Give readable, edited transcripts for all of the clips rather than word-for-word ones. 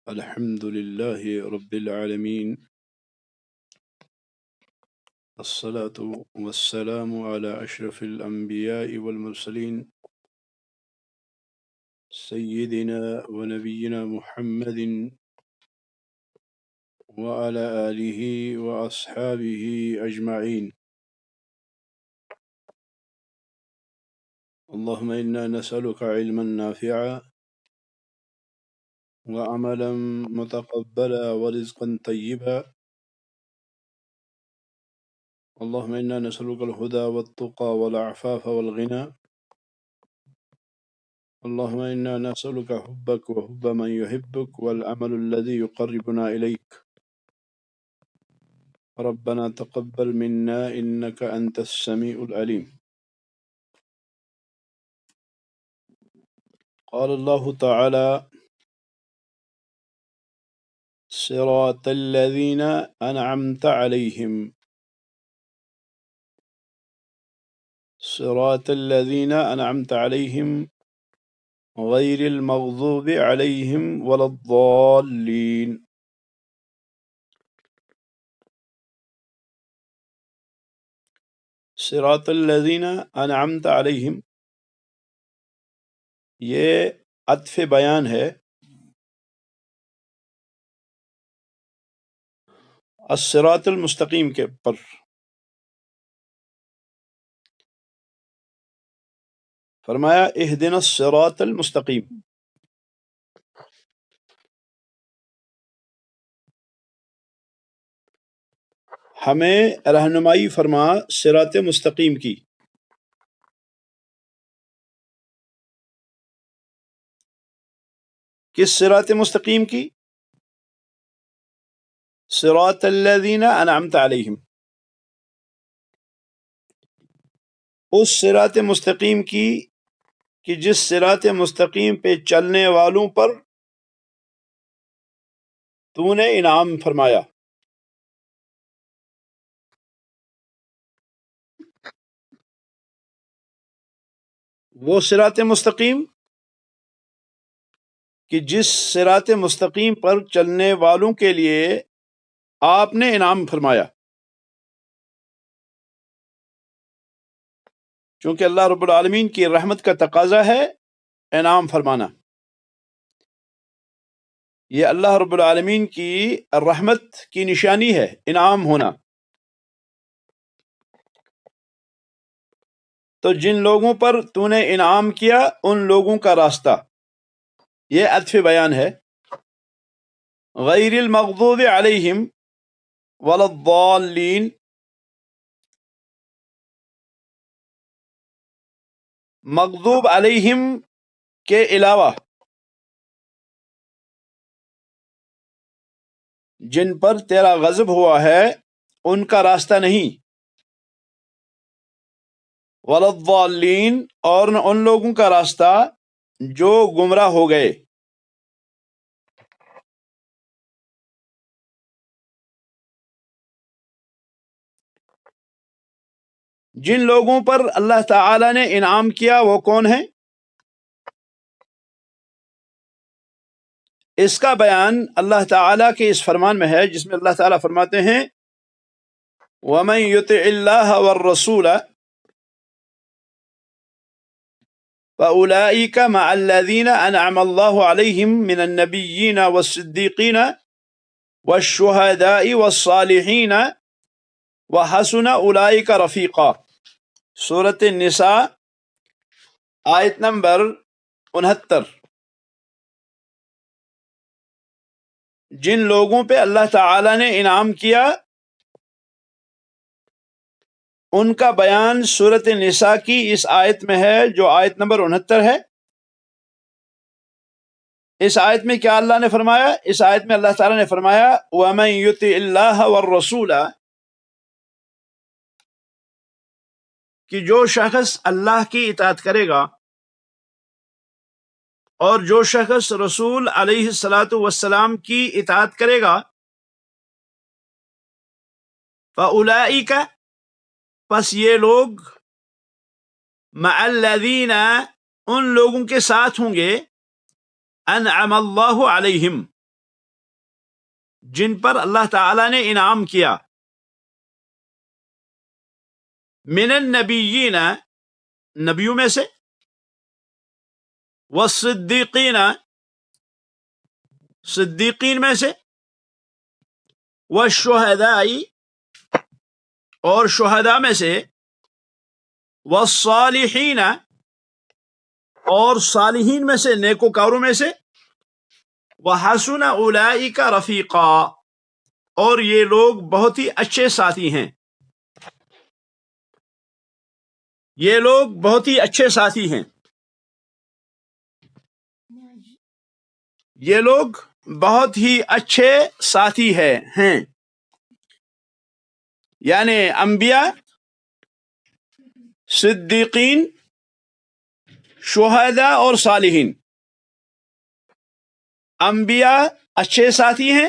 الحمد لله رب العالمين، الصلاة والسلام على أشرف الأنبياء والمرسلين سيدنا ونبينا محمد وعلى آله وأصحابه أجمعين. اللهم إنا نسألك علما نافعا وعملا متقبلا ورزقا طيبا. اللهم إنا نسألك الهدى والتقى والعفاف والغنى. اللهم إنا نسألك حبك وحب من يحبك والعمل الذي يقربنا إليك. ربنا تقبل منا إنك أنت السميع العليم. قال الله تعالى: صراط الذين أنعمت عليهم صراط الذين أنعمت عليهم غير المغضوب عليهم ولا الضالين. صراط الذين أنعمت عليهم یہ عطف بیان ہے الصراط المستقیم کے پر. فرمایا اہدنا الصراط المستقیم. ہمیں رہنمائی فرما صراط مستقیم کی. کس صراط مستقیم کی؟ صراط الذین انعمت علیہم، اس صراط مستقیم کی کہ جس صراط مستقیم پہ چلنے والوں پر تو نے انعام فرمایا. وہ صراط مستقیم کہ جس صراط مستقیم پر چلنے والوں کے لیے آپ نے انعام فرمایا. چونکہ اللہ رب العالمین کی رحمت کا تقاضا ہے انعام فرمانا. یہ اللہ رب العالمین کی رحمت کی نشانی ہے انعام ہونا. تو جن لوگوں پر تو نے انعام کیا ان لوگوں کا راستہ، یہ عطف بیان ہے. غیر المغضوب علیہم ولا الضالین، مغضوب علیہم کے علاوہ جن پر تیرا غضب ہوا ہے ان کا راستہ نہیں. ولا الضالین، اور نہ ان لوگوں کا راستہ جو گمراہ ہو گئے. جن لوگوں پر اللہ تعالی نے انعام کیا وہ کون ہیں؟ اس کا بیان اللہ تعالیٰ کے اس فرمان میں ہے جس میں اللہ تعالیٰ فرماتے ہیں وَمَن يُطِعِ اللَّهَ وَالرَّسُولَ فَأُولَئِكَ مَعَ الَّذِينَ أَنْعَمَ اللَّهُ عَلَيْهِمْ مِنَ النَّبِيِّينَ وَالصِّدِّيقِينَ وَالشُّهَدَاءِ وَالصَّالِحِينَ وَحَسُنَ أُولَئِكَ رَفِيقًا. سورۃ النساء آیت نمبر 69. جن لوگوں پہ اللہ تعالی نے انعام کیا ان کا بیان سورۃ النساء کی اس آیت میں ہے جو آیت نمبر 69 ہے. اس آیت میں کیا اللہ نے فرمایا؟ اس آیت میں اللہ تعالیٰ نے فرمایا وَمَن يُطِعِ اللَّهَ وَالرَّسُولَ، کہ جو شخص اللہ کی اطاعت کرے گا اور جو شخص رسول علیہ الصلاۃ والسلام کی اطاعت کرے گا فَأُولَئِكَ، پس یہ لوگ مع الذین، ان لوگوں کے ساتھ ہوں گے انعم اللہ علیہم، جن پر اللہ تعالی نے انعام کیا. من النبیین، نبیوں میں سے، والصدیقین، صدیقین میں سے، والشہداء، اور شہداء میں سے، والصالحین، اور صالحین میں سے، نیکوکاروں میں سے، وحسن اولئک رفیقا، اور یہ لوگ بہت ہی اچھے ساتھی ہیں. یہ لوگ بہت ہی اچھے ساتھی ہیں. یہ لوگ بہت ہی اچھے ساتھی ہیں. یعنی انبیاء، صدیقین، شہداء اور صالحین. انبیاء اچھے ساتھی ہیں.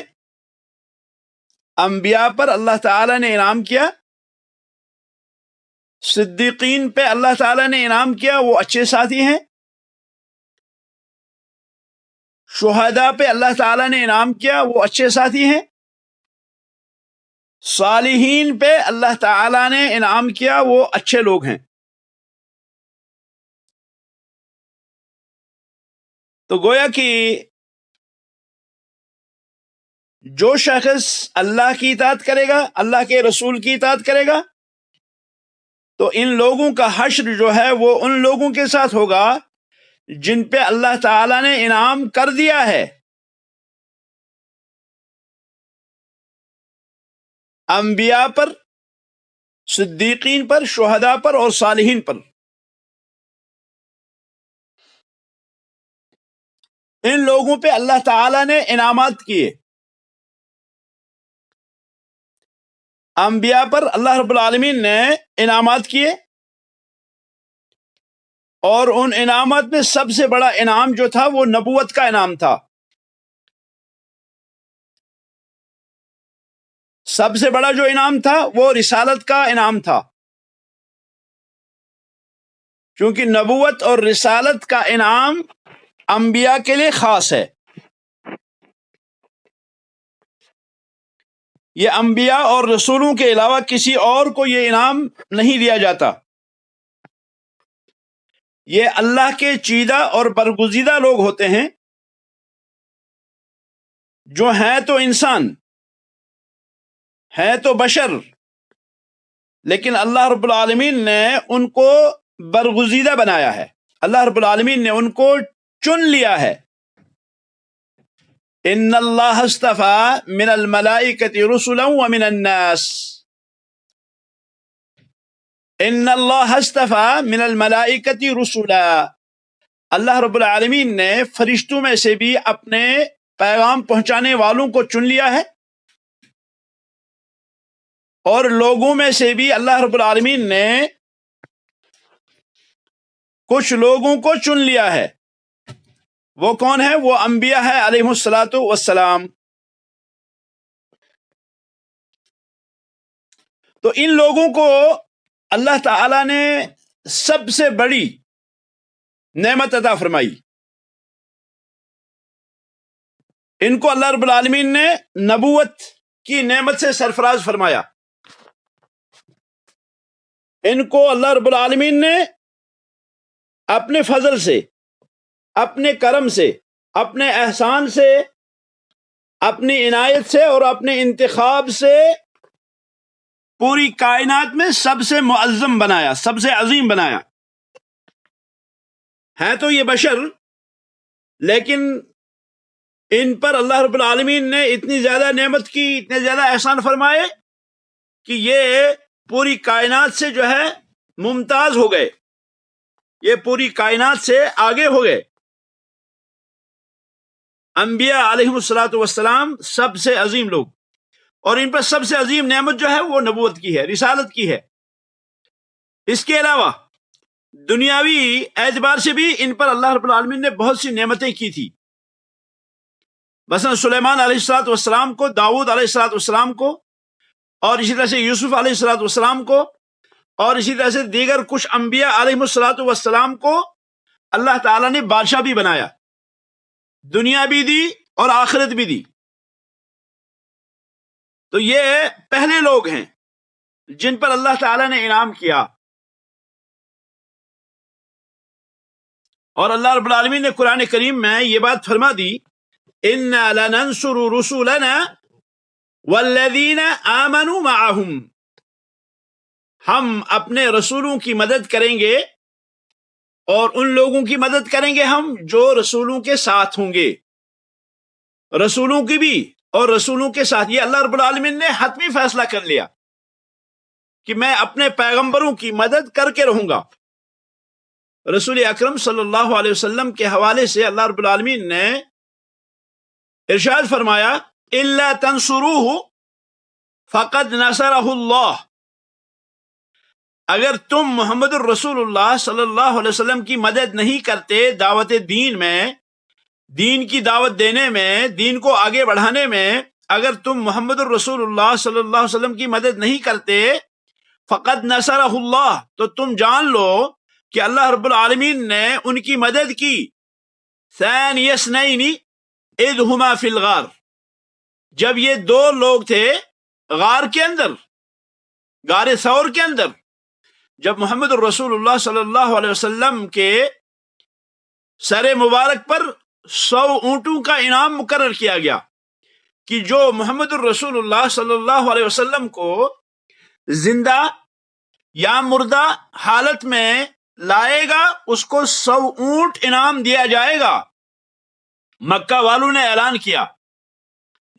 انبیاء پر اللہ تعالی نے انعام کیا. صدیقین پہ اللہ تعالی نے انعام کیا، وہ اچھے ساتھی ہیں. شہداء پہ اللہ تعالی نے انعام کیا، وہ اچھے ساتھی ہیں. صالحین پہ اللہ تعالی نے انعام کیا، وہ اچھے لوگ ہیں. تو گویا کہ جو شخص اللہ کی اطاعت کرے گا، اللہ کے رسول کی اطاعت کرے گا، تو ان لوگوں کا حشر جو ہے وہ ان لوگوں کے ساتھ ہوگا جن پہ اللہ تعالی نے انعام کر دیا ہے. انبیاء پر، صدیقین پر، شہداء پر اور صالحین پر. ان لوگوں پہ اللہ تعالی نے انعامات کیے. انبیاء پر اللہ رب العالمین نے انعامات کیے، اور ان انعامات میں سب سے بڑا انعام جو تھا وہ نبوت کا انعام تھا. سب سے بڑا جو انعام تھا وہ رسالت کا انعام تھا، کیونکہ نبوت اور رسالت کا انعام انبیاء کے لیے خاص ہے. یہ انبیاء اور رسولوں کے علاوہ کسی اور کو یہ انعام نہیں دیا جاتا. یہ اللہ کے چیدہ اور برگزیدہ لوگ ہوتے ہیں جو ہیں تو انسان، ہیں تو بشر، لیکن اللہ رب العالمین نے ان کو برگزیدہ بنایا ہے. اللہ رب العالمین نے ان کو چن لیا ہے. ان اللہ اصطفى من الملائکۃ رسلا ومن الناس. ان اللہ اصطفى من الملائکۃ رسلا. اللہ رب العالمین نے فرشتوں میں سے بھی اپنے پیغام پہنچانے والوں کو چن لیا ہے، اور لوگوں میں سے بھی اللہ رب العالمین نے کچھ لوگوں کو چن لیا ہے. وہ کون ہے؟ وہ انبیاء ہے علیہم الصلاۃ والسلام. تو ان لوگوں کو اللہ تعالی نے سب سے بڑی نعمت عطا فرمائی. ان کو اللہ رب العالمین نے نبوت کی نعمت سے سرفراز فرمایا. ان کو اللہ رب العالمین نے اپنے فضل سے، اپنے کرم سے، اپنے احسان سے، اپنی عنایت سے اور اپنے انتخاب سے پوری کائنات میں سب سے معظم بنایا، سب سے عظیم بنایا. ہے تو یہ بشر، لیکن ان پر اللہ رب العالمین نے اتنی زیادہ نعمت کی، اتنے زیادہ احسان فرمائے کہ یہ پوری کائنات سے جو ہے ممتاز ہو گئے، یہ پوری کائنات سے آگے ہو گئے. انبیاء علیہم الصلاۃ والسلام سب سے عظیم لوگ، اور ان پر سب سے عظیم نعمت جو ہے وہ نبوت کی ہے، رسالت کی ہے. اس کے علاوہ دنیاوی اعتبار سے بھی ان پر اللہ رب العالمین نے بہت سی نعمتیں کی تھی. مثلا سلیمان علیہ الصلاۃ والسلام کو، داؤد علیہ الصلاۃ والسلام کو، اور اسی طرح سے یوسف علیہ الصلاۃ والسلام کو، اور اسی طرح سے دیگر کچھ انبیاء علیہ الصلاۃ والسلام کو اللہ تعالیٰ نے بادشاہ بھی بنایا، دنیا بھی دی اور آخرت بھی دی. تو یہ پہلے لوگ ہیں جن پر اللہ تعالی نے انعام کیا. اور اللہ رب العالمین نے قرآن کریم میں یہ بات فرما دی اِنَّا لَنَنْصُرُ رُسُلَنَا وَالَّذِينَ آمَنُوا مَعَهُمْ، ہم اپنے رسولوں کی مدد کریں گے اور ان لوگوں کی مدد کریں گے ہم جو رسولوں کے ساتھ ہوں گے. رسولوں کی بھی اور رسولوں کے ساتھ. یہ اللہ رب العالمین نے حتمی فیصلہ کر لیا کہ میں اپنے پیغمبروں کی مدد کر کے رہوں گا. رسول اکرم صلی اللہ علیہ وسلم کے حوالے سے اللہ رب العالمین نے ارشاد فرمایا اِلَّا تَنْصُرُوهُ فَقَدْ نَصَرَهُ اللَّهُ، اگر تم محمد الرسول اللہ صلی اللہ علیہ وسلم کی مدد نہیں کرتے دعوت دین میں، دین کی دعوت دینے میں، دین کو آگے بڑھانے میں، اگر تم محمد الرسول اللہ صلی اللہ علیہ وسلم کی مدد نہیں کرتے فقد نصرہ اللہ، تو تم جان لو کہ اللہ رب العالمین نے ان کی مدد کی. ثانی اثنین اذ ہما فی الغار، جب یہ دو لوگ تھے غار کے اندر، غار ثور کے اندر، جب محمد الرسول اللہ صلی اللہ علیہ وسلم کے سر مبارک پر 100 اونٹوں کا انعام مقرر کیا گیا کہ جو محمد الرسول اللہ صلی اللہ علیہ وسلم کو زندہ یا مردہ حالت میں لائے گا اس کو 100 اونٹ انعام دیا جائے گا. مکہ والوں نے اعلان کیا.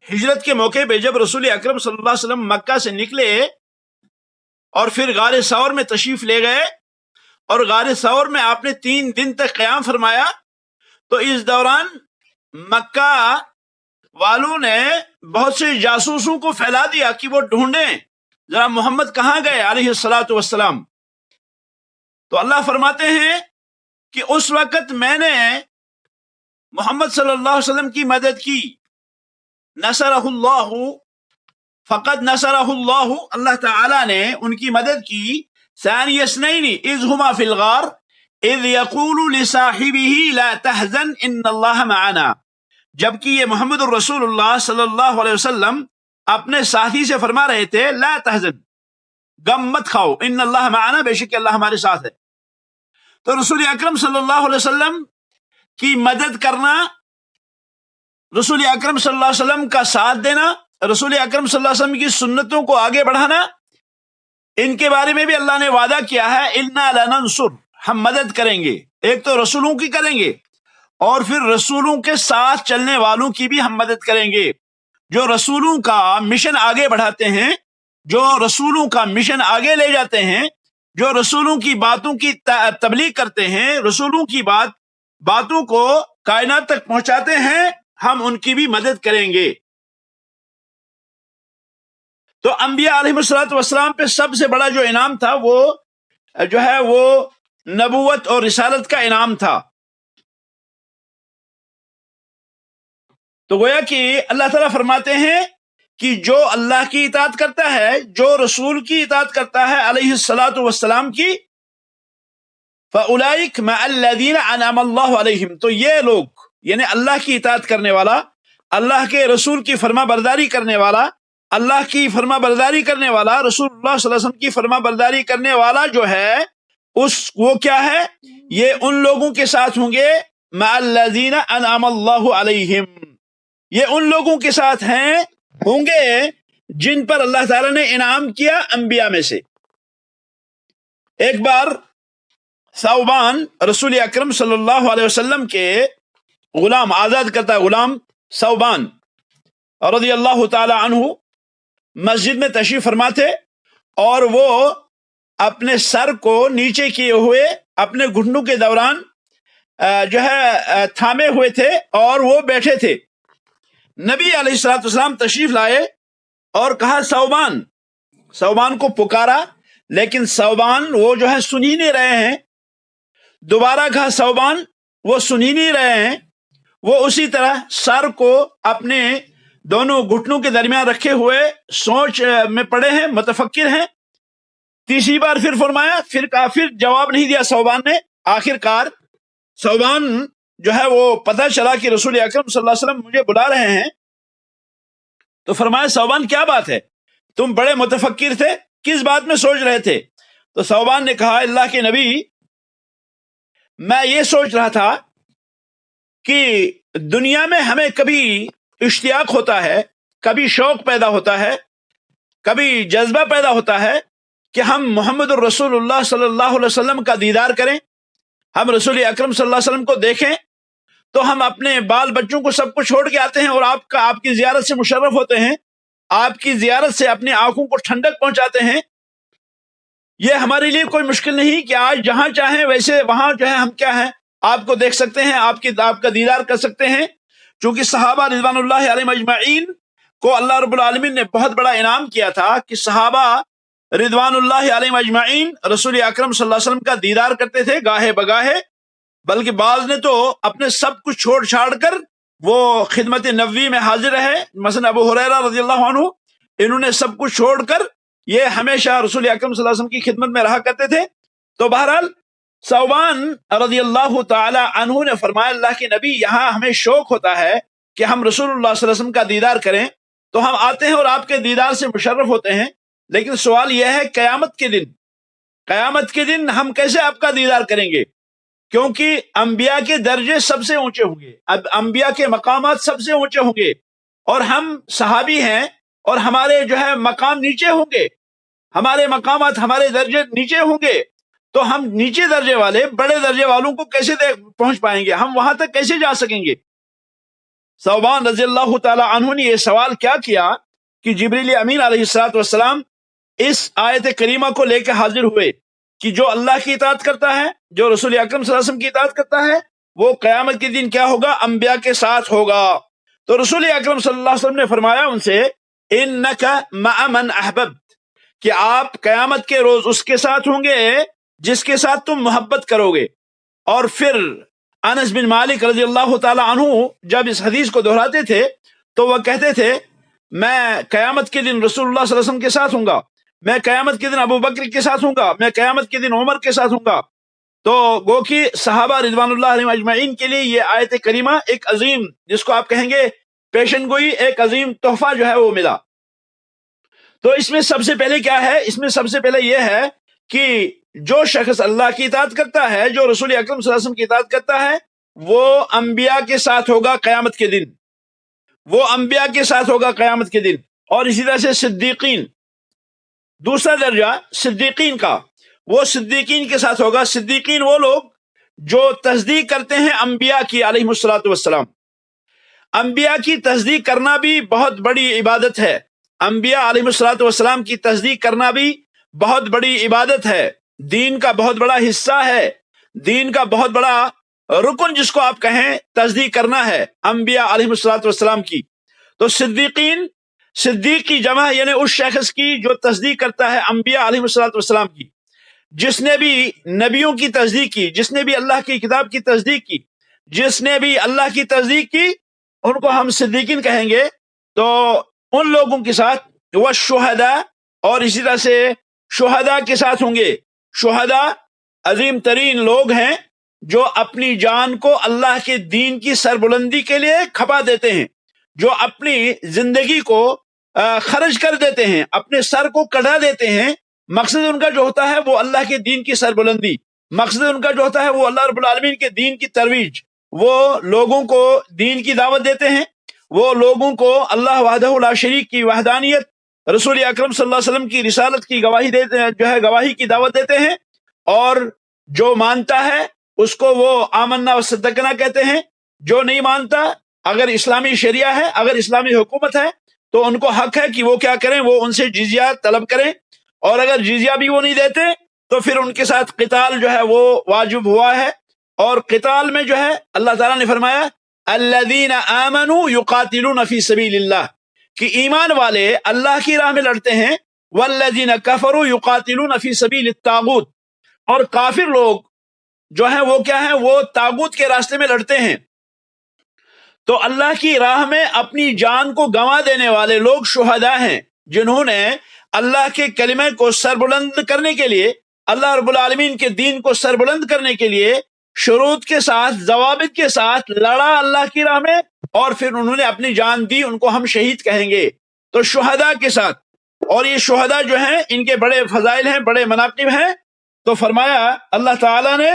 ہجرت کے موقع پہ جب رسول اکرم صلی اللہ علیہ وسلم مکہ سے نکلے اور پھر غار ثور میں تشریف لے گئے اور غار ثور میں آپ نے 3 دن تک قیام فرمایا، تو اس دوران مکہ والوں نے بہت سے جاسوسوں کو پھیلا دیا کہ وہ ڈھونڈیں ذرا محمد کہاں گئے علیہ الصلاۃ والسلام. تو اللہ فرماتے ہیں کہ اس وقت میں نے محمد صلی اللہ علیہ وسلم کی مدد کی. نصرہ اللہ فقد نصرہ اللہ، اللہ تعالی نے ان کی مدد کی. ثانی اثنین اذ ہما فی الغار اذ یقول لصاحبہ لا تحزن ان اللہ معنا، جبکہ یہ محمد الرسول اللہ صلی اللہ علیہ وسلم اپنے ساتھی سے فرما رہے تھے لا تحزن، غم مت کھاؤ، ان اللہ معنا، بے شک اللہ ہمارے ساتھ ہے. تو رسول اکرم صلی اللہ علیہ وسلم کی مدد کرنا، رسول اکرم صلی اللہ علیہ وسلم کا ساتھ دینا، رسول اکرم صلی اللہ علیہ وسلم کی سنتوں کو آگے بڑھانا، ان کے بارے میں بھی اللہ نے وعدہ کیا ہے انا لننصر، ہم مدد کریں گے. ایک تو رسولوں کی کریں گے اور پھر رسولوں کے ساتھ چلنے والوں کی بھی ہم مدد کریں گے، جو رسولوں کا مشن آگے بڑھاتے ہیں، جو رسولوں کا مشن آگے لے جاتے ہیں، جو رسولوں کی باتوں کی تبلیغ کرتے ہیں، رسولوں کی باتوں کو کائنات تک پہنچاتے ہیں، ہم ان کی بھی مدد کریں گے. تو انبیاء علیہ الصلوۃ والسلام پہ سب سے بڑا جو انعام تھا وہ جو ہے وہ نبوت اور رسالت کا انعام تھا. تو گویا کہ اللہ تعالیٰ فرماتے ہیں کہ جو اللہ کی اطاعت کرتا ہے، جو رسول کی اطاعت کرتا ہے علیہ الصلوۃ والسلام کی، فَأُولَئِكَ مَعَ الَّذِينَ أَنْعَمَ اللَّهُ عَلَيْهِمْ، تو یہ لوگ یعنی اللہ کی اطاعت کرنے والا، اللہ کے رسول کی فرما برداری کرنے والا، اللہ کی فرما برداری کرنے والا، رسول اللہ صلی اللہ علیہ وسلم کی فرما برداری کرنے والا جو ہے وہ کیا ہے؟ یہ ان لوگوں کے ساتھ ہوں گے مَعَ الَّذِينَ أَنْعَمَ اللَّهُ عَلَيْهِمْ، یہ ان لوگوں کے ساتھ ہوں گے جن پر اللہ تعالیٰ نے انعام کیا انبیاء میں سے. ایک بار ثوبان رسول اکرم صلی اللہ علیہ وسلم کے غلام، آزاد کرتا غلام ثوبان رضی اللہ تعالی عنہ مسجد میں تشریف فرما تھے اور وہ اپنے سر کو نیچے کیے ہوئے اپنے گھٹنوں کے دوران جو ہے تھامے ہوئے تھے اور وہ بیٹھے تھے. نبی علیہ الصلوۃ والسلام تشریف لائے اور کہا ثوبان کو پکارا، لیکن ثوبان وہ جو ہے سن ہی نہیں رہے ہیں. دوبارہ کہا ثوبان، وہ سن ہی نہیں رہے ہیں، وہ اسی طرح سر کو اپنے دونوں گھٹنوں کے درمیان رکھے ہوئے سوچ میں پڑے ہیں، متفکر ہیں. تیسری بار پھر فرمایا، پھر جواب نہیں دیا ثوبان نے. آخر کار ثوبان جو ہے وہ پتہ چلا کہ رسول اکرم صلی اللہ علیہ وسلم مجھے بلا رہے ہیں، تو فرمایا صوبان کیا بات ہے، تم بڑے متفکر تھے، کس بات میں سوچ رہے تھے؟ تو صوبان نے کہا اللہ کے نبی، میں یہ سوچ رہا تھا کہ دنیا میں ہمیں کبھی اشتیاق ہوتا ہے، کبھی شوق پیدا ہوتا ہے، کبھی جذبہ پیدا ہوتا ہے کہ ہم محمد الرسول اللہ صلی اللہ علیہ وسلم کا دیدار کریں، ہم رسول اکرم صلی اللہ علیہ وسلم کو دیکھیں، تو ہم اپنے بال بچوں کو سب کو چھوڑ کے آتے ہیں اور آپ کی زیارت سے مشرف ہوتے ہیں، آپ کی زیارت سے اپنی آنکھوں کو ٹھنڈک پہنچاتے ہیں۔ یہ ہمارے لیے کوئی مشکل نہیں کہ آج جہاں چاہیں ویسے وہاں جو ہے ہم کیا ہیں، آپ کو دیکھ سکتے ہیں، آپ کا دیدار کر سکتے ہیں۔ چونکہ صحابہ رضوان اللہ علیہم اجمعین کو اللہ رب العالمین نے بہت بڑا انعام کیا تھا کہ صحابہ رضوان اللہ علیہم اجمعین رسول اکرم صلی اللہ علیہ وسلم کا دیدار کرتے تھے گاہے بگاہے، بلکہ بعض نے تو اپنے سب کچھ چھوڑ چھاڑ کر وہ خدمت نبوی میں حاضر رہے، مثلا ابو ہریرہ رضی اللہ عنہ، انہوں نے سب کچھ چھوڑ کر یہ ہمیشہ رسول اکرم صلی اللہ علیہ وسلم کی خدمت میں رہا کرتے تھے۔ تو بہرحال ثوبان رضی اللہ تعالی عنہ نے فرمایا اللہ کے نبی، یہاں ہمیں شوق ہوتا ہے کہ ہم رسول اللہ صلی اللہ علیہ وسلم کا دیدار کریں، تو ہم آتے ہیں اور آپ کے دیدار سے مشرف ہوتے ہیں، لیکن سوال یہ ہے قیامت کے دن ہم کیسے آپ کا دیدار کریں گے؟ کیونکہ انبیاء کے درجے سب سے اونچے ہوں گے، اب انبیاء کے مقامات سب سے اونچے ہوں گے، اور ہم صحابی ہیں اور ہمارے جو ہے مقام نیچے ہوں گے، ہمارے مقامات ہمارے درجے نیچے ہوں گے، تو ہم نیچے درجے والے بڑے درجے والوں کو کیسے پہنچ پائیں گے، ہم وہاں تک کیسے جا سکیں گے؟ ثوبان رضی اللہ تعالی عنہ نے یہ سوال کیا کیا کہ جبریل امین علیہ الصلوۃ والسلام اس آیت کریمہ کو لے کے حاضر ہوئے کہ جو اللہ کی اطاعت کرتا ہے، جو رسول اکرم صلی اللہ علیہ وسلم کی اطاعت کرتا ہے، وہ قیامت کے دن کیا ہوگا؟ انبیاء کے ساتھ ہوگا۔ تو رسول اکرم صلی اللہ علیہ وسلم نے فرمایا ان سے انک مع من احببت، کہ آپ قیامت کے روز اس کے ساتھ ہوں گے جس کے ساتھ تم محبت کرو گے۔ اور پھر انس بن مالک رضی اللہ تعالی عنہ جب اس حدیث کو دہراتے تھے تو وہ کہتے تھے میں قیامت کے دن رسول اللہ صلی اللہ علیہ وسلم کے ساتھ ہوں گا، میں قیامت کے دن ابو بکر کے ساتھ ہوں گا، میں قیامت کے دن عمر کے ساتھ ہوں گا۔ تو گو کہ صحابہ رضوان اللہ علیہم اجمعین کے لیے یہ آیت کریمہ ایک عظیم، جس کو آپ کہیں گے پیشن گوئی، ایک عظیم تحفہ جو ہے وہ ملا۔ تو اس میں سب سے پہلے کیا ہے؟ اس میں سب سے پہلے یہ ہے کہ جو شخص اللہ کی اطاعت کرتا ہے، جو رسول اکرم صلی اللہ علیہ وسلم کی اطاعت کرتا ہے، وہ انبیاء کے ساتھ ہوگا قیامت کے دن، وہ انبیاء کے ساتھ ہوگا قیامت کے دن۔ اور اسی طرح سے صدیقین، دوسرا درجہ صدیقین کا، وہ صدیقین کے ساتھ ہوگا۔ صدیقین وہ لوگ جو تصدیق کرتے ہیں انبیاء کی علیہم الصلوۃ والسلام۔ انبیاء کی تصدیق کرنا بھی بہت بڑی عبادت ہے، انبیاء علیہم الصلوۃ والسلام کی تصدیق کرنا بھی بہت بڑی عبادت ہے، دین کا بہت بڑا حصہ ہے، دین کا بہت بڑا رکن جس کو آپ کہیں تصدیق کرنا ہے انبیاء علیہم الصلوۃ والسلام کی۔ تو صدیقین، صدیق کی جمع یعنی اس شخص کی جو تصدیق کرتا ہے انبیاء علیہم الصلوۃ والسلام کی، جس نے بھی نبیوں کی تصدیق کی، جس نے بھی اللہ کی کتاب کی تصدیق کی، جس نے بھی اللہ کی تصدیق کی، ان کو ہم صدیقین کہیں گے۔ تو ان لوگوں کے ساتھ وہ شہداء، اور اسی طرح سے شہداء کے ساتھ ہوں گے۔ شہداء عظیم ترین لوگ ہیں جو اپنی جان کو اللہ کے دین کی سربلندی کے لیے کھپا دیتے ہیں، جو اپنی زندگی کو خرچ کر دیتے ہیں، اپنے سر کو کٹا دیتے ہیں۔ مقصد ان کا جو ہوتا ہے وہ اللہ کے دین کی سربلندی، مقصد ان کا جو ہوتا ہے وہ اللہ رب العالمین کے دین کی ترویج۔ وہ لوگوں کو دین کی دعوت دیتے ہیں، وہ لوگوں کو اللہ وحدہ لا شریک کی وحدانیت، رسول اکرم صلی اللہ علیہ وسلم کی رسالت کی گواہی دیتے ہیں، جو ہے گواہی کی دعوت دیتے ہیں، اور جو مانتا ہے اس کو وہ آمنا و صدقنا کہتے ہیں، جو نہیں مانتا، اگر اسلامی شریعہ ہے، اگر اسلامی حکومت ہے، تو ان کو حق ہے کہ وہ کیا کریں، وہ ان سے جزیہ طلب کریں، اور اگر جزیہ بھی وہ نہیں دیتے تو پھر ان کے ساتھ قتال جو ہے وہ واجب ہوا ہے۔ اور قتال میں جو ہے اللہ تعالیٰ نے فرمایا الذین آمنوا یقاتلون فی سبیل اللہ، کہ ایمان والے اللہ کی راہ میں لڑتے ہیں، والذین کفروا یقاتلون فی سبیل الطاغوت، اور کافر لوگ جو ہیں وہ کیا ہیں، وہ طاغوت کے راستے میں لڑتے ہیں۔ تو اللہ کی راہ میں اپنی جان کو گنوا دینے والے لوگ شہداء ہیں، جنہوں نے اللہ کے کلمے کو سربلند کرنے کے لیے، اللہ رب العالمین کے دین کو سربلند کرنے کے لیے شروط کے ساتھ، ضوابط کے ساتھ لڑا اللہ کی راہ میں، اور پھر انہوں نے اپنی جان دی، ان کو ہم شہید کہیں گے۔ تو شہداء کے ساتھ، اور یہ شہداء جو ہیں ان کے بڑے فضائل ہیں، بڑے مناقب ہیں. تو فرمایا اللہ تعالیٰ نے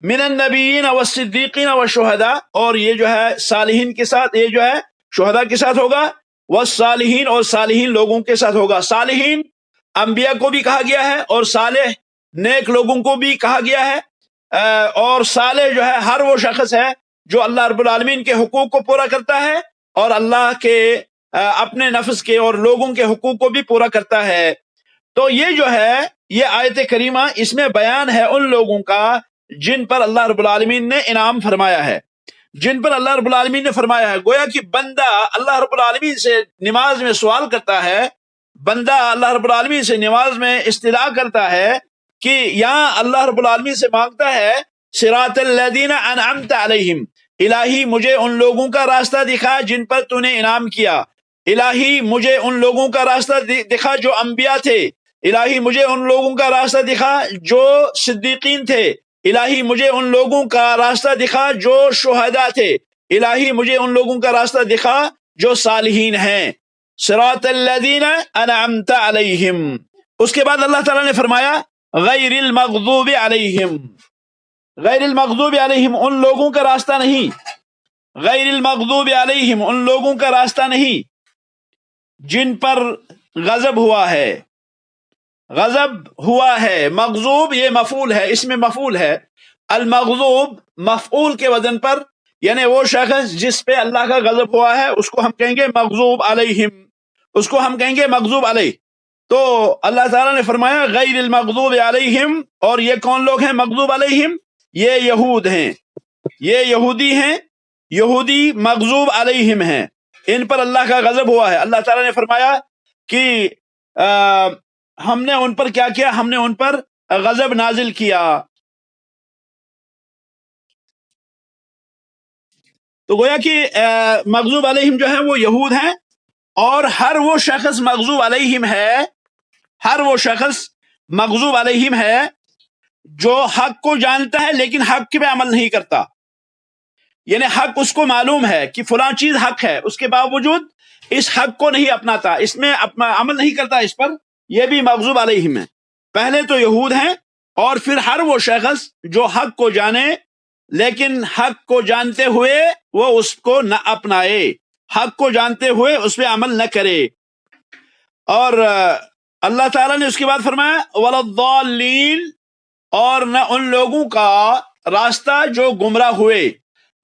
من النبیین والصدیقین والشہداء، اور یہ جو ہے صالحین کے ساتھ، یہ جو ہے شہداء کے ساتھ ہوگا، والصالحین، اور صالحین لوگوں کے ساتھ ہوگا. صالحین انبیاء کو بھی کہا گیا ہے، اور صالح نیک لوگوں کو بھی کہا گیا ہے. اور صالح جو ہے ہر وہ شخص ہے جو اللہ رب العالمین کے حقوق کو پورا کرتا ہے، اور اللہ کے اپنے نفس کے اور لوگوں کے حقوق کو بھی پورا کرتا ہے. تو یہ جو ہے یہ آیت کریمہ، اس میں بیان ہے ان لوگوں کا جن پر اللہ رب العالمین نے انعام فرمایا ہے، جن پر اللہ رب العالمین نے فرمایا ہے. گویا کہ بندہ اللہ رب العالمین سے نماز میں سوال کرتا ہے، بندہ اللہ رب العالمین سے نماز میں استدعا کرتا ہے کہ یہاں اللہ رب العالمین سے مانگتا ہے صراط الذین انعمت علیہم، الہی مجھے ان لوگوں کا راستہ دکھا جن پر تو نے انعام کیا، الہی مجھے ان لوگوں کا راستہ دکھا جو انبیاء تھے، الہی مجھے ان لوگوں کا راستہ دکھا جو صدیقین تھے، الہی مجھے ان لوگوں کا راستہ دکھا جو شہداء تھے، الہی مجھے ان لوگوں کا راستہ دکھا جو صالحین ہیں. صراط الذین انعمت علیہم. اس کے بعد اللہ تعالیٰ نے فرمایا غیر المغضوب علیہم، غیر المغضوب علیہم ان لوگوں کا راستہ نہیں، غیر المغضوب علیہم ان لوگوں کا راستہ نہیں جن پر غضب ہوا ہے، غضب ہوا ہے. مغضوب یہ مفعول ہے، اس میں مفعول ہے. المغضوب مفعول کے وزن پر، یعنی وہ شخص جس پہ اللہ کا غضب ہوا ہے اس کو ہم کہیں گے مغضوب علیہم، اس کو ہم کہیں گے مغضوب علیہ. تو اللہ تعالیٰ نے فرمایا غیر المغضوب علیہم، اور یہ کون لوگ ہیں مغضوب علیہم؟ یہ یہود ہیں، یہ یہودی ہیں، یہودی مغضوب علیہم ہیں، ان پر اللہ کا غضب ہوا ہے. اللہ تعالیٰ نے فرمایا کہ ہم نے ان پر کیا کیا؟ ہم نے ان پر غضب نازل کیا. تو گویا کہ مغضوب علیہم جو ہے وہ یہود ہیں، اور ہر وہ شخص مغضوب علیہم ہے، ہر وہ شخص مغضوب علیہم ہے جو حق کو جانتا ہے لیکن حق پہ عمل نہیں کرتا. یعنی حق اس کو معلوم ہے کہ فلاں چیز حق ہے، اس کے باوجود اس حق کو نہیں اپناتا، اس میں عمل نہیں کرتا اس پر، یہ بھی مغضوب علیہم ہے. پہلے تو یہود ہیں، اور پھر ہر وہ شخص جو حق کو جانے لیکن حق کو جانتے ہوئے وہ اس کو نہ اپنائے، حق کو جانتے ہوئے اس پہ عمل نہ کرے. اور اللہ تعالیٰ نے اس کے بعد فرمایا ولا الضالین، اور نہ ان لوگوں کا راستہ جو گمراہ ہوئے.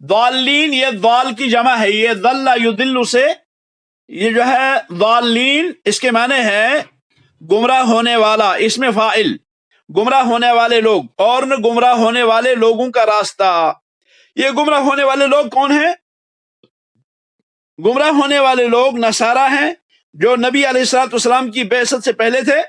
ضالین یہ ضال کی جمع ہے، یہ ضل یضل سے، یہ جو ہے ضالین اس کے معنی ہے گمراہ ہونے والا، اس میں فاعل گمراہ ہونے والے لوگ، اور نہ گمراہ ہونے والے لوگوں کا راستہ. یہ گمراہ ہونے والے لوگ کون ہیں؟ گمراہ ہونے والے لوگ نصارہ ہیں جو نبی علیہ الصلوۃ والسلام کی بعثت سے پہلے تھے،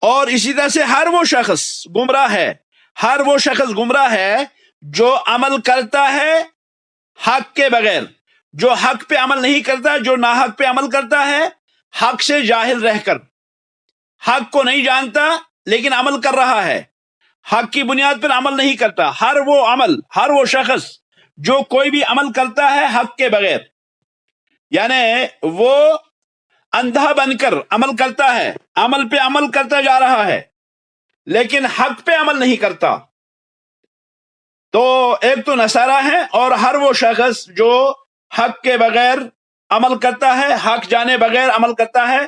اور اسی طرح سے ہر وہ شخص گمراہ ہے، ہر وہ شخص گمراہ ہے جو عمل کرتا ہے حق کے بغیر، جو حق پہ عمل نہیں کرتا، جو ناحق پہ عمل کرتا ہے حق سے جاہل رہ کر، حق کو نہیں جانتا لیکن عمل کر رہا ہے، حق کی بنیاد پر عمل نہیں کرتا. ہر وہ عمل، ہر وہ شخص جو کوئی بھی عمل کرتا ہے حق کے بغیر، یعنی وہ اندھا بن کر عمل کرتا ہے، عمل پہ عمل کرتا جا رہا ہے لیکن حق پہ عمل نہیں کرتا، تو ایک تو نصارہ ہے. اور ہر وہ شخص جو حق کے بغیر عمل کرتا ہے، حق جانے بغیر عمل کرتا ہے،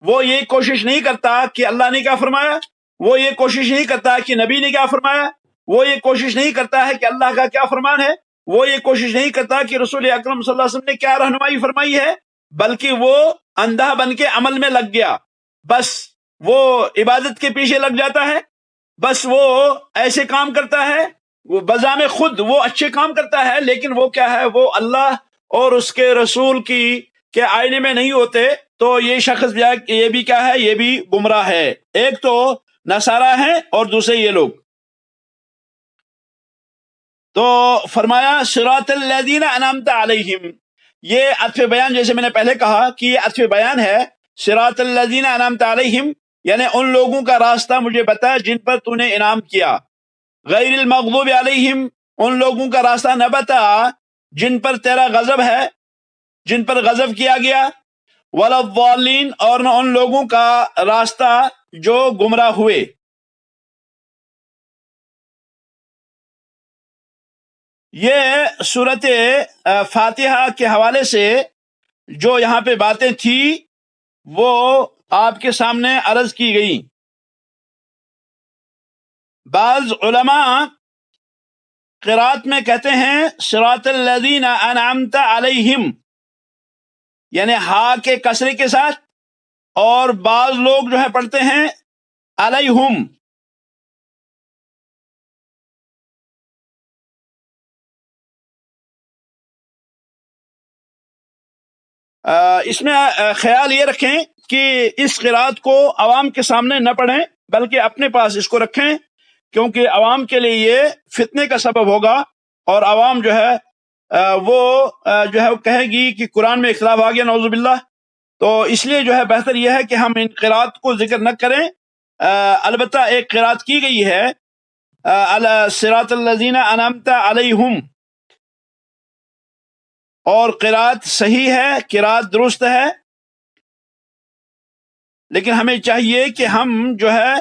وہ یہ کوشش نہیں کرتا کہ اللہ نے کیا فرمایا، وہ یہ کوشش نہیں کرتا کہ نبی نے کیا فرمایا، وہ یہ کوشش نہیں کرتا ہے کہ اللہ کا کیا فرمان ہے، وہ یہ کوشش نہیں کرتا کہ رسول اکرم صلی اللہ علیہ وسلم نے کیا رہنمائی فرمائی ہے، بلکہ وہ اندھا بن کے عمل میں لگ گیا. بس وہ عبادت کے پیچھے لگ جاتا ہے، بس وہ ایسے کام کرتا ہے، وہ بذام خود وہ اچھے کام کرتا ہے، لیکن وہ کیا ہے، وہ اللہ اور اس کے رسول کی کے آئینے میں نہیں ہوتے. تو یہ شخص یہ بھی کیا ہے، یہ بھی گمراہ ہے. ایک تو نصارہ ہیں اور دوسرے یہ لوگ. تو فرمایا صراط الذین انعمت علیہم، یہ عطف بیان، جیسے میں نے پہلے کہا کہ یہ عطف بیان ہے. صراط الذین انعمت علیہم یعنی ان لوگوں کا راستہ مجھے بتا جن پر تو نے انعام کیا. غیر المغضوب علیہم ان لوگوں کا راستہ نہ بتا جن پر تیرا غضب ہے، جن پر غضب کیا گیا. ولا الضالین، اور نہ ان لوگوں کا راستہ جو گمراہ ہوئے۔ یہ سورت فاتحہ کے حوالے سے جو یہاں پہ باتیں تھی وہ آپ کے سامنے عرض کی گئی۔ بعض علماء قرات میں کہتے ہیں صراط الذین انعمت علیہم، یعنی ہا کے کسرے کے ساتھ، اور بعض لوگ جو ہے پڑھتے ہیں علیہم۔ اس میں خیال یہ رکھیں کہ اس قرات کو عوام کے سامنے نہ پڑھیں، بلکہ اپنے پاس اس کو رکھیں، کیونکہ عوام کے لیے یہ فتنے کا سبب ہوگا، اور عوام جو ہے وہ جو ہے وہ کہے گی کہ قرآن میں اختلاف آ گیا، نعوذ باللہ۔ تو اس لیے جو ہے بہتر یہ ہے کہ ہم ان قرات کو ذکر نہ کریں۔ البتہ ایک قرات کی گئی ہے صراط الذین انعمت علیہم، اور قرات صحیح ہے، قرات درست ہے، لیکن ہمیں چاہیے کہ ہم جو ہے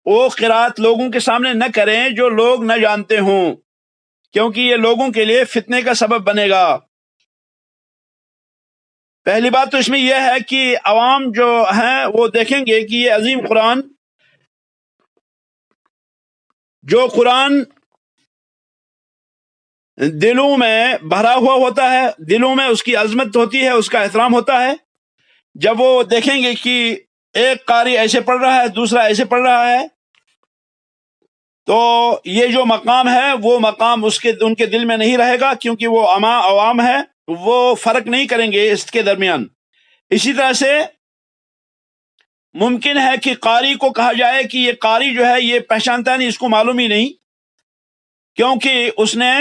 وہ قرات لوگوں کے سامنے نہ کریں جو لوگ نہ جانتے ہوں، کیونکہ یہ لوگوں کے لیے فتنے کا سبب بنے گا۔ پہلی بات تو اس میں یہ ہے کہ عوام جو ہیں وہ دیکھیں گے کہ یہ عظیم قرآن، جو قرآن دلوں میں بھرا ہوا ہوتا ہے، دلوں میں اس کی عظمت ہوتی ہے، اس کا احترام ہوتا ہے، جب وہ دیکھیں گے کہ ایک قاری ایسے پڑھ رہا ہے، دوسرا ایسے پڑھ رہا ہے، تو یہ جو مقام ہے وہ مقام ان کے دل میں نہیں رہے گا، کیونکہ وہ عوام ہے، وہ فرق نہیں کریں گے اس کے درمیان۔ اسی طرح سے ممکن ہے کہ قاری کو کہا جائے کہ یہ قاری جو ہے یہ پہچانتا نہیں، اس کو معلوم ہی نہیں، کیونکہ اس نے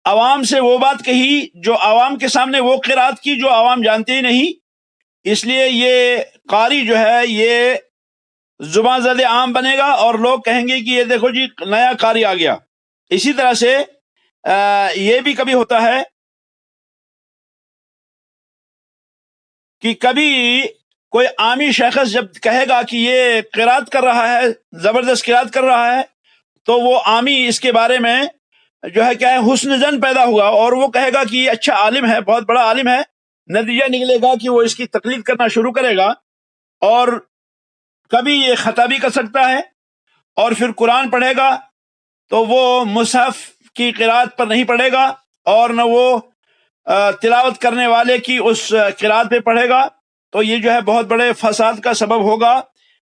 عوام سے وہ بات کہی جو عوام کے سامنے، وہ قرات کی جو عوام جانتے ہی نہیں، اس لیے یہ قاری جو ہے یہ زبان زد عام بنے گا، اور لوگ کہیں گے کہ یہ دیکھو جی نیا قاری آ گیا۔ اسی طرح سے یہ بھی کبھی ہوتا ہے کہ کبھی کوئی عامی شخص جب کہے گا کہ یہ قرات کر رہا ہے، زبردست قرات کر رہا ہے، تو وہ عامی اس کے بارے میں جو ہے کیا ہے حسن ظن پیدا ہوا، اور وہ کہے گا کہ یہ اچھا عالم ہے، بہت بڑا عالم ہے۔ نتیجہ نکلے گا کہ وہ اس کی تقلید کرنا شروع کرے گا، اور کبھی یہ خطا بھی کر سکتا ہے، اور پھر قرآن پڑھے گا تو وہ مصحف کی قرات پر نہیں پڑھے گا، اور نہ وہ تلاوت کرنے والے کی اس قرات پہ پڑھے گا، تو یہ جو ہے بہت بڑے فساد کا سبب ہوگا۔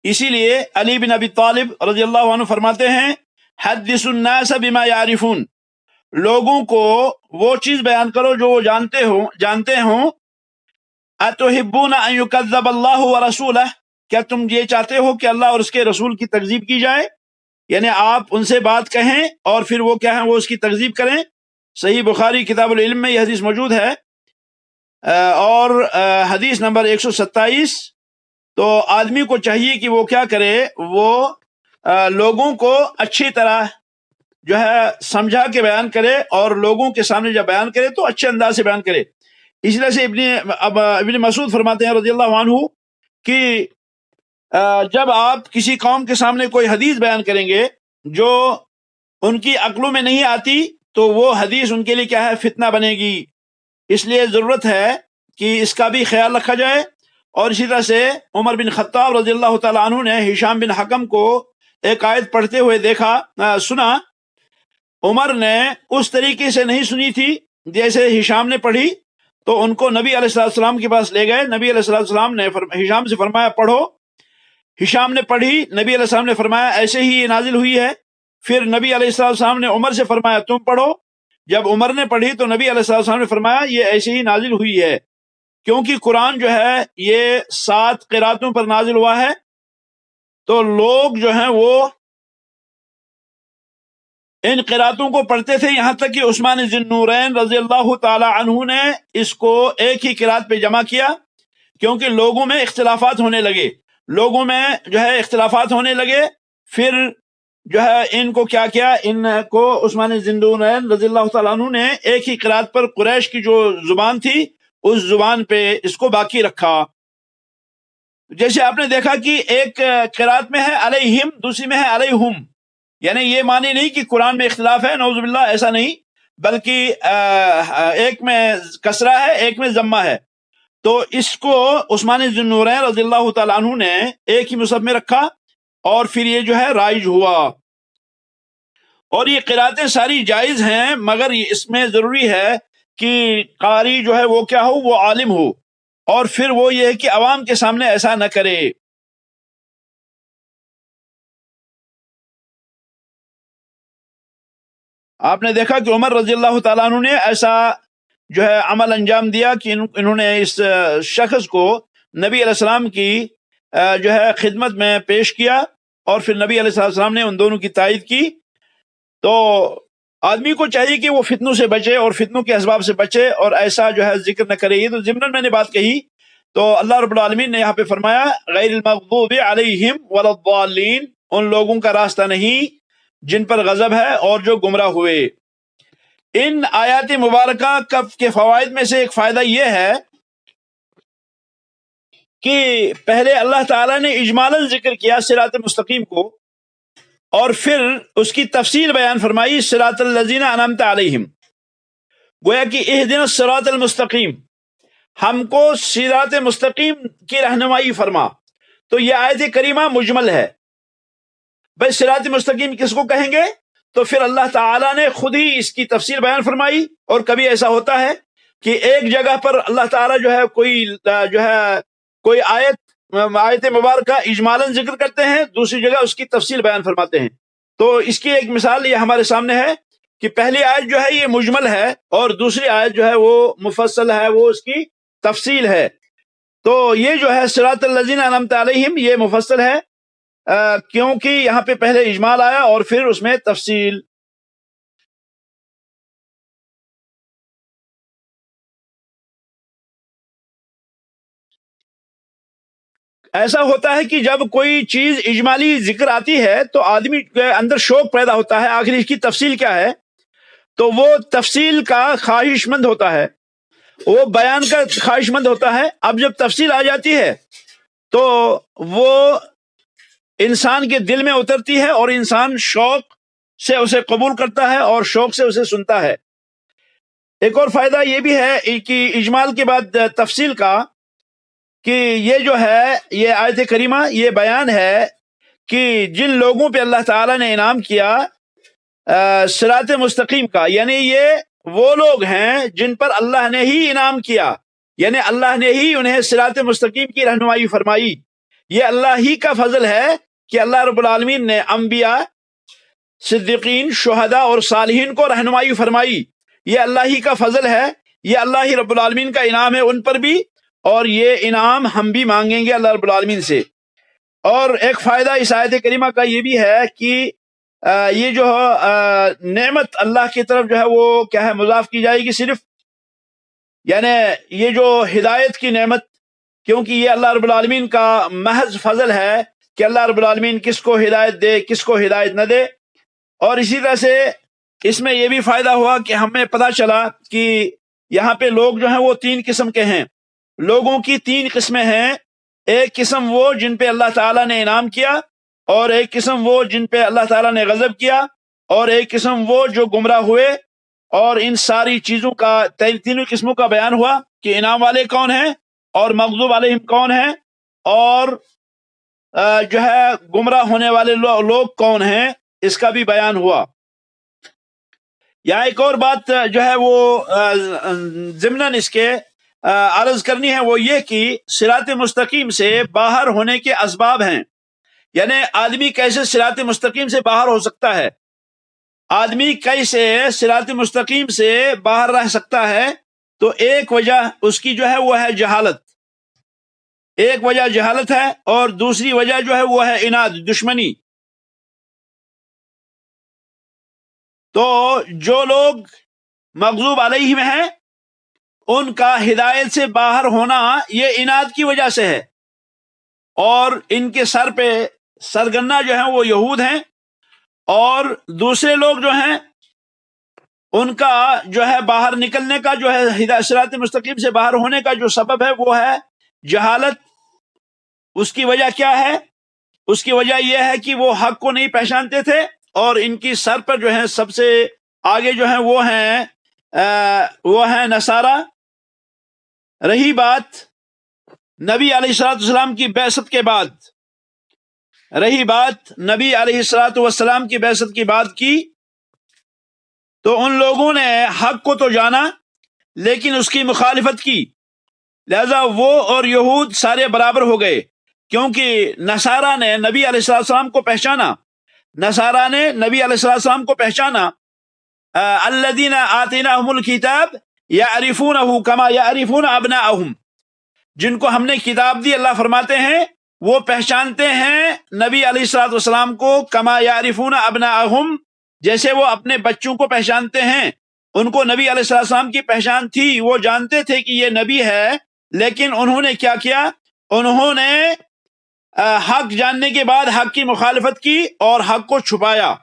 اسی لیے علی بن ابی طالب رضی اللہ عنہ فرماتے ہیں حدث الناس بما يعرفون، لوگوں کو وہ چیز بیان کرو جو وہ جانتے ہوں۔ اتحبون ان يكذب اللہ ورسولہ، کیا تم یہ چاہتے ہو کہ اللہ اور اس کے رسول کی تکذیب کی جائے؟ یعنی آپ ان سے بات کہیں اور پھر وہ کیا ہے وہ اس کی تکذیب کریں۔ صحیح بخاری کتاب العلم میں یہ حدیث موجود ہے، اور حدیث نمبر 127۔ تو آدمی کو چاہیے کہ وہ کیا کرے، وہ لوگوں کو اچھی طرح جو ہے سمجھا کے بیان کرے، اور لوگوں کے سامنے جب بیان کرے تو اچھے انداز سے بیان کرے۔ اسی طرح سے ابن مسعود فرماتے ہیں رضی اللہ عنہ کہ جب آپ کسی قوم کے سامنے کوئی حدیث بیان کریں گے جو ان کی عقلوں میں نہیں آتی، تو وہ حدیث ان کے لیے کیا ہے فتنہ بنے گی۔ اس لیے ضرورت ہے کہ اس کا بھی خیال رکھا جائے۔ اور اسی طرح سے عمر بن خطاب رضی اللہ تعالیٰ عنہ نے ہشام بن حکم کو ایک آیت پڑھتے ہوئے سنا۔ عمر نے اس طریقے سے نہیں سنی تھی جیسے ہشام نے پڑھی، تو ان کو نبی علیہ السلام کے پاس لے گئے۔ نبی علیہ السلام نے ہشام سے فرمایا پڑھو۔ ہشام نے پڑھی، نبی علیہ السلام نے فرمایا ایسے ہی یہ نازل ہوئی ہے۔ پھر نبی علیہ السلام نے عمر سے فرمایا تم پڑھو۔ جب عمر نے پڑھی تو نبی علیہ السلام نے فرمایا یہ ایسے ہی نازل ہوئی ہے، کیونکہ قرآن جو ہے یہ 7 قراتوں پر نازل ہوا ہے۔ تو لوگ جو ہیں وہ ان قراتوں کو پڑھتے تھے، یہاں تک کہ عثمان ذی النورین رضی اللہ تعالی عنہ نے اس کو ایک ہی قرات پہ جمع کیا، کیونکہ لوگوں میں اختلافات ہونے لگے، لوگوں میں جو ہے اختلافات ہونے لگے۔ پھر جو ہے ان کو کیا کیا، ان کو عثمان ذی النورین رضی اللہ تعالیٰ عنہ نے ایک ہی قرات پر قریش کی جو زبان تھی اس زبان پہ اس کو باقی رکھا۔ جیسے آپ نے دیکھا کہ ایک قرات میں ہے علیہم، دوسری میں ہے علیہم، یعنی یہ معنی نہیں کہ قرآن میں اختلاف ہے، نعوذ باللہ، ایسا نہیں، بلکہ ایک میں کسرہ ہے، ایک میں ضمہ ہے، تو اس کو عثمان ذو النورین رضی اللہ تعالیٰ عنہ نے ایک ہی مصحف میں رکھا، اور پھر یہ جو ہے رائج ہوا۔ اور یہ قراتیں ساری جائز ہیں، مگر اس میں ضروری ہے کہ قاری جو ہے وہ کیا ہو، وہ عالم ہو، اور پھر وہ یہ ہے کہ عوام کے سامنے ایسا نہ کرے۔ آپ نے دیکھا کہ عمر رضی اللہ تعالیٰ عنہ نے ایسا جو ہے عمل انجام دیا کہ انہوں نے اس شخص کو نبی علیہ السلام کی جو ہے خدمت میں پیش کیا، اور پھر نبی علیہ السلام نے ان دونوں کی تائید کی۔ تو آدمی کو چاہیے کہ وہ فتنوں سے بچے اور فتنوں کے اسباب سے بچے، اور ایسا جو ہے ذکر نہ کرے۔ یہ تو ضمن میں نے بات کہی، تو اللہ رب العالمین نے یہاں پہ فرمایا غیر المغضوب علیہم ولا الضالین، ان لوگوں کا راستہ نہیں جن پر غضب ہے اور جو گمراہ ہوئے۔ ان آیات مبارکہ کے فوائد میں سے ایک فائدہ یہ ہے کہ پہلے اللہ تعالیٰ نے اجمالاً ذکر کیا صراط مستقیم کو، اور پھر اس کی تفصیل بیان فرمائی صراط الذین انعمت علیہم، گویا کہ اہدنا الصراط المستقیم، ہم کو صراط مستقیم کی رہنمائی فرما۔ تو یہ آیت کریمہ مجمل ہے، بھائی صراط مستقیم کس کو کہیں گے؟ تو پھر اللہ تعالیٰ نے خود ہی اس کی تفصیل بیان فرمائی۔ اور کبھی ایسا ہوتا ہے کہ ایک جگہ پر اللہ تعالیٰ جو ہے کوئی آیت مبارکہ اجمالاً ذکر کرتے ہیں، دوسری جگہ اس کی تفصیل بیان فرماتے ہیں۔ تو اس کی ایک مثال یہ ہمارے سامنے ہے کہ پہلی آیت جو ہے یہ مجمل ہے، اور دوسری آیت جو ہے وہ مفصل ہے، وہ اس کی تفصیل ہے۔ تو یہ جو ہے صراط الذین انعمت علیہم یہ مفصل ہے، کیونکہ یہاں پہ پہلے اجمال آیا اور پھر اس میں تفصیل۔ ایسا ہوتا ہے کہ جب کوئی چیز اجمالی ذکر آتی ہے تو آدمی کے اندر شوق پیدا ہوتا ہے آخر اس کی تفصیل کیا ہے، تو وہ تفصیل کا خواہش مند ہوتا ہے، وہ بیان کا خواہش مند ہوتا ہے۔ اب جب تفصیل آ جاتی ہے تو وہ انسان کے دل میں اترتی ہے، اور انسان شوق سے اسے قبول کرتا ہے اور شوق سے اسے سنتا ہے۔ ایک اور فائدہ یہ بھی ہے کہ اجمال کے بعد تفصیل کا، کہ یہ جو ہے یہ آیت کریمہ یہ بیان ہے کہ جن لوگوں پہ اللہ تعالیٰ نے انعام کیا صراط مستقیم کا، یعنی یہ وہ لوگ ہیں جن پر اللہ نے ہی انعام کیا، یعنی اللہ نے ہی انہیں صراط مستقیم کی رہنمائی فرمائی۔ یہ اللہ ہی کا فضل ہے کہ اللہ رب العالمین نے انبیاء، صدیقین، شہداء اور صالحین کو رہنمائی فرمائی۔ یہ اللہ ہی کا فضل ہے، یہ اللہ ہی رب العالمین کا انعام ہے ان پر بھی، اور یہ انعام ہم بھی مانگیں گے اللہ رب العالمین سے۔ اور ایک فائدہ اس آیت کریمہ کا یہ بھی ہے کہ یہ جو نعمت اللہ کی طرف جو ہے وہ کیا ہے، مضاف کی جائے گی صرف، یعنی یہ جو ہدایت کی نعمت، کیونکہ یہ اللہ رب العالمین کا محض فضل ہے کہ اللہ رب العالمین کس کو ہدایت دے، کس کو ہدایت نہ دے۔ اور اسی طرح سے اس میں یہ بھی فائدہ ہوا کہ ہمیں پتہ چلا کہ یہاں پہ لوگ جو ہیں وہ تین قسم کے ہیں، لوگوں کی تین قسمیں ہیں۔ ایک قسم وہ جن پہ اللہ تعالیٰ نے انعام کیا، اور ایک قسم وہ جن پہ اللہ تعالیٰ نے غضب کیا، اور ایک قسم وہ جو گمراہ ہوئے۔ اور ان ساری چیزوں کا تینوں قسموں کا بیان ہوا کہ انعام والے کون ہیں اور مغضوب علیہم کون ہیں، اور جو ہے گمراہ ہونے والے لوگ کون ہیں، اس کا بھی بیان ہوا۔ یہاں ایک اور بات جو ہے وہ ضمناً اس کے عرض کرنی ہے، وہ یہ کہ صراط مستقیم سے باہر ہونے کے اسباب ہیں، یعنی آدمی کیسے صراط مستقیم سے باہر ہو سکتا ہے، آدمی کیسے صراط مستقیم سے باہر رہ سکتا ہے۔ تو ایک وجہ اس کی جو ہے وہ ہے جہالت، ایک وجہ جہالت ہے، اور دوسری وجہ جو ہے وہ ہے عناد، دشمنی۔ تو جو لوگ مغضوب علیہم ہیں ان کا ہدایت سے باہر ہونا یہ عناد کی وجہ سے ہے، اور ان کے سر پہ سرگنا جو ہیں وہ یہود ہیں، اور دوسرے لوگ جو ہیں ان کا جو ہے باہر نکلنے کا جو ہے صراط مستقیم سے باہر ہونے کا جو سبب ہے وہ ہے جہالت اس کی وجہ کیا ہے؟ اس کی وجہ یہ ہے کہ وہ حق کو نہیں پہچانتے تھے، اور ان کی سر پر جو ہے سب سے آگے جو ہیں وہ ہیں نصارہ۔ رہی بات نبی علیہ الصلوۃ والسلام کی بعثت کے بعد، نبی علیہ الصلوۃ والسلام کی بعثت کی بات کی، تو ان لوگوں نے حق کو تو جانا لیکن اس کی مخالفت کی، لہذا وہ اور یہود سارے برابر ہو گئے، کیونکہ نصارہ نے نبی علیہ السلام کو پہچانا، الذین آتیناہم الکتاب یعرفونہ کما یعرفون ابناءہم، جن کو ہم نے کتاب دی، اللہ فرماتے ہیں وہ پہچانتے ہیں نبی علیہ السلام کو کما یعرفون ابناءہم، جیسے وہ اپنے بچوں کو پہچانتے ہیں۔ ان کو نبی علیہ السلام کی پہچان تھی، وہ جانتے تھے کہ یہ نبی ہے، لیکن انہوں نے کیا کیا؟ انہوں نے حق جاننے کے بعد حق کی مخالفت کی اور حق کو چھپایا۔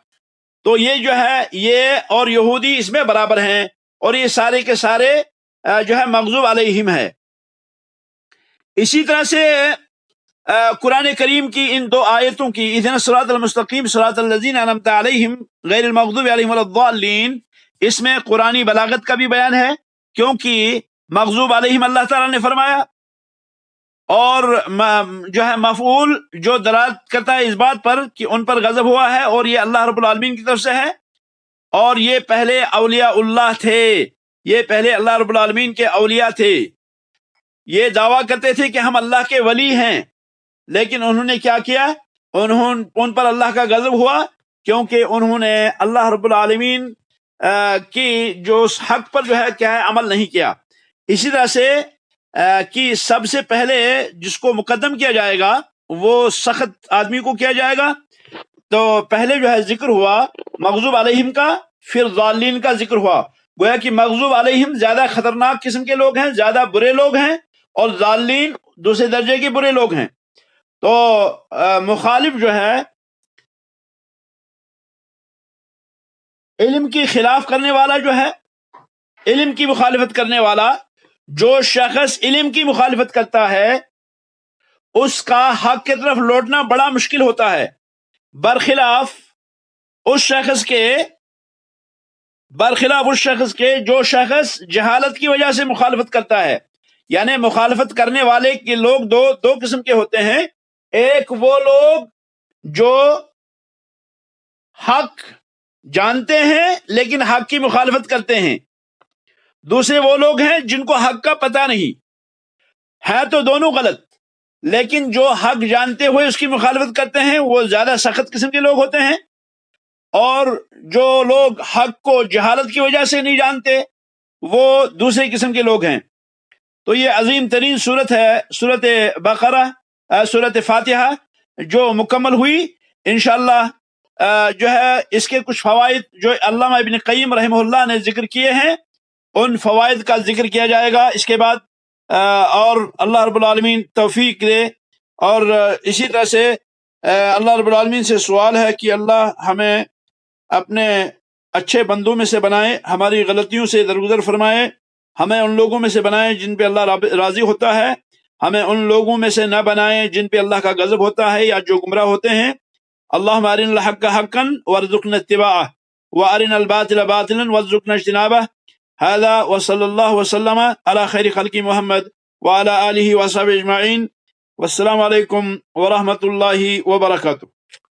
تو یہ جو ہے یہ اور یہودی اس میں برابر ہیں، اور یہ سارے کے سارے جو ہے مغضوب علیہم ہے۔ اسی طرح سے قرآن کریم کی ان دو آیتوں کی اہدنا الصراط المستقیم صراط الذین انعمت علیہم غیر المغضوب علیہم ولا الضالین، اس میں قرآنی بلاغت کا بھی بیان ہے، کیونکہ مغضوب علیہم اللہ تعالیٰ نے فرمایا، اور جو ہے مفعول جو دلالت کرتا ہے اس بات پر کہ ان پر غضب ہوا ہے، اور یہ اللہ رب العالمین کی طرف سے ہے، اور یہ پہلے اولیاء اللہ تھے، یہ پہلے اللہ رب العالمین کے اولیاء تھے، یہ دعویٰ کرتے تھے کہ ہم اللہ کے ولی ہیں، لیکن انہوں نے کیا کیا؟ ان پر اللہ کا غضب ہوا، کیونکہ انہوں نے اللہ رب العالمین کی جو حق پر جو ہے کیا ہے عمل نہیں کیا۔ اسی طرح سے کہ سب سے پہلے جس کو مقدم کیا جائے گا وہ سخت آدمی کو کیا جائے گا، تو پہلے جو ہے ذکر ہوا مغضوب علیہم کا، پھر ضالین کا ذکر ہوا، گویا کہ مغضوب علیہم زیادہ خطرناک قسم کے لوگ ہیں، زیادہ برے لوگ ہیں، اور ضالین دوسرے درجے کے برے لوگ ہیں۔ تو مخالف جو ہے علم کی خلاف کرنے والا، جو ہے علم کی مخالفت کرنے والا، جو شخص علم کی مخالفت کرتا ہے اس کا حق کی طرف لوٹنا بڑا مشکل ہوتا ہے، برخلاف اس شخص کے جو شخص جہالت کی وجہ سے مخالفت کرتا ہے۔ یعنی مخالفت کرنے والے کے لوگ دو قسم کے ہوتے ہیں، ایک وہ لوگ جو حق جانتے ہیں لیکن حق کی مخالفت کرتے ہیں، دوسرے وہ لوگ ہیں جن کو حق کا پتہ نہیں ہے، تو دونوں غلط، لیکن جو حق جانتے ہوئے اس کی مخالفت کرتے ہیں وہ زیادہ سخت قسم کے لوگ ہوتے ہیں، اور جو لوگ حق کو جہالت کی وجہ سے نہیں جانتے وہ دوسرے قسم کے لوگ ہیں۔ تو یہ عظیم ترین صورت ہے سورۃ بقرہ، سورۃ فاتحہ جو مکمل ہوئی، انشاءاللہ جو ہے اس کے کچھ فوائد جو علامہ ابن قیم رحمہ اللہ نے ذکر کیے ہیں ان فوائد کا ذکر کیا جائے گا اس کے بعد، اور اللہ رب العالمین توفیق دے۔ اور اسی طرح سے اللہ رب العالمین سے سوال ہے کہ اللہ ہمیں اپنے اچھے بندوں میں سے بنائے، ہماری غلطیوں سے درگزر فرمائے، ہمیں ان لوگوں میں سے بنائے جن پہ اللہ راضی ہوتا ہے، ہمیں ان لوگوں میں سے نہ بنائے جن پہ اللہ کا غضب ہوتا ہے یا جو گمراہ ہوتے ہیں۔ اللہم ارنا الحق حقا وارزقنا اتباعہ وارنا الباطل باطلا وارزقنا اجتنابہ۔ هذا وصلی اللہ وسلم علی خیر خلق محمد وعلی آلہ وصحبہ اجمعین، والسلام علیکم ورحمۃ اللہ وبرکاتہ۔